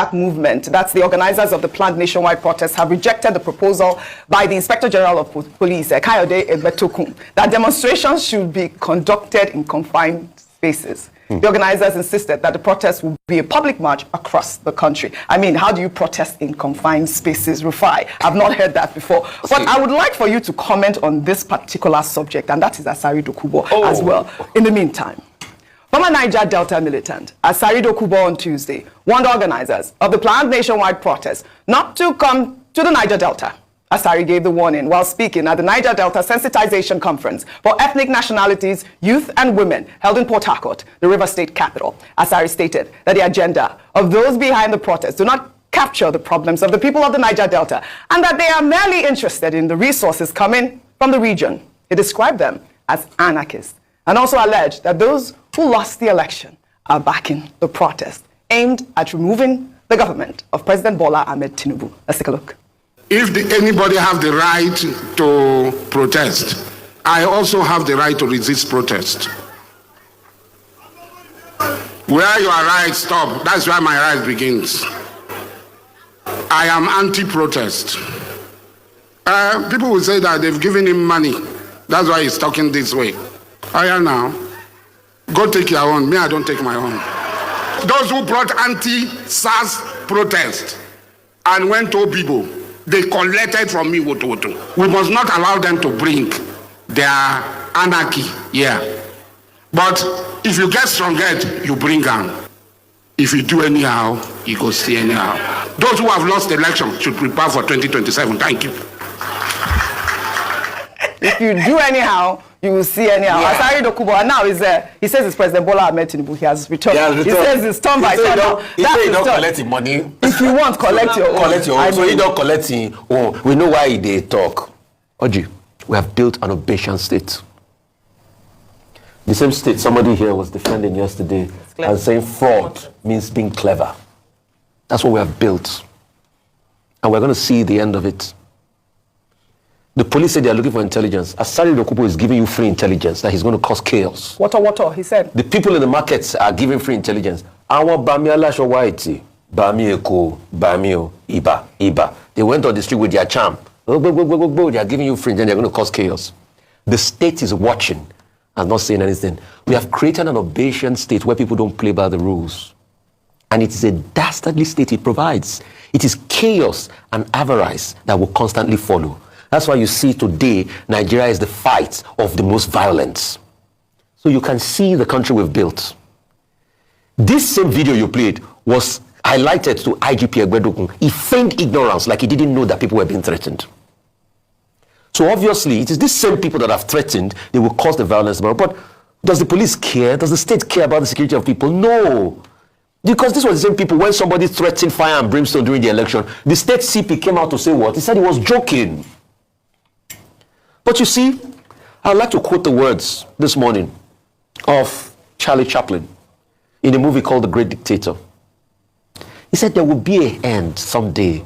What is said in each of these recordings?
Back movement, that's the organizers of the planned nationwide protest, have rejected the proposal by the Inspector General of Police, Kayode Egbetokun, that demonstrations should be conducted in confined spaces. The organizers insisted that the protest will be a public march across the country. I mean, how do you protest in confined spaces, Rufai? I've not heard that before. But I would like for you to comment on this particular subject, and that is Asari Dokubo as well. In the meantime, former Niger Delta militant Asari Dokubo on Tuesday warned organizers of the planned nationwide protest not to come to the Niger Delta. Asari gave the warning while speaking at the Niger Delta Sensitization Conference for Ethnic Nationalities, Youth and Women held in Port Harcourt, the River State capital. Asari stated that the agenda of those behind the protest do not capture the problems of the people of the Niger Delta and that they are merely interested in the resources coming from the region. He described them as anarchists and also alleged that those who lost the election are backing the protest aimed at removing the government of President Bola Ahmed Tinubu. Let's take a look. If anybody have the right to protest, I also have the right to resist protest. Where your right stop, that's where my right begins. I am anti-protest. People will say that they've given him money. That's why he's talking this way. I am now. Go take your own. Me, I don't take my own. Those who brought anti-SARS protest and went to people, they collected from me woto. We must not allow them to bring their anarchy here. But if you get strong head, you bring them. If you do anyhow, you go see anyhow. Those who have lost the election should prepare for 2027. Thank you. If you do anyhow, you will see anyhow. Yeah. Asari Dokubo, and now he says it's President Bola Ahmed Tinubu. He has returned. He says it's turn by turn. He said he don't collect his money. If you want, collect your own. Collect your own. So he don't collect his own. We know why they talk. Oji, we have built an obeisance state. The same state somebody here was defending yesterday and saying fraud means being clever. That's what we have built. And we're going to see the end of it. The police said they are looking for intelligence. Asari Dokubo is giving you free intelligence that he's going to cause chaos. Water, he said. The people in the markets are giving free intelligence. Iba. They went on the street with their charm. They are giving you free and they're going to cause chaos. The state is watching and not saying anything. We have created an obeisance state where people don't play by the rules. And it is a dastardly state it provides. It is chaos and avarice that will constantly follow. That's why you see today, Nigeria is the fight of the most violence. So you can see the country we've built. This same video you played was highlighted to IGP Egbetokun. He feigned ignorance like he didn't know that people were being threatened. So obviously, it is these same people that have threatened, they will cause the violence. But does the police care? Does the state care about the security of people? No. Because this was the same people, when somebody threatened fire and brimstone during the election, the state CP came out to say what? He said he was joking. But you see, I'd like to quote the words this morning of Charlie Chaplin in a movie called The Great Dictator. He said there will be an end someday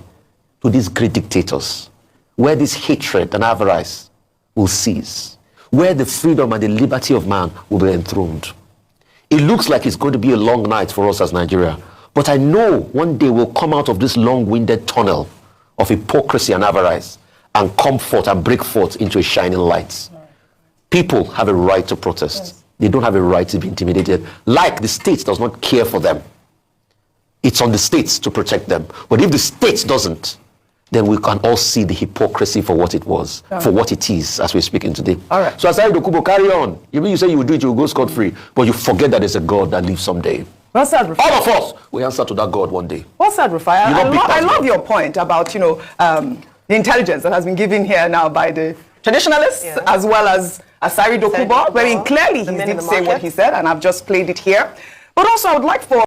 to these great dictators, where this hatred and avarice will cease, where the freedom and the liberty of man will be enthroned. It looks like it's going to be a long night for us as Nigeria, but I know one day we'll come out of this long-winded tunnel of hypocrisy and avarice and come forth and break forth into a shining light. People have a right to protest. Yes. They don't have a right to be intimidated. Like the state does not care for them. It's on the states to protect them. But if the state doesn't, then we can all see the hypocrisy for what it was, for what it is, as we're speaking today. All right. So Asari Dokubo, carry on. You say you will do it, you will go scot-free, but you forget that there's a God that lives someday. What's that, Rufai? All of us will answer to that God one day. What's that, Rufai? I love your point about, the intelligence that has been given here now by the traditionalists, as well as Asari Dokubo. Clearly he did say what he said, and I've just played it here. But also I would like for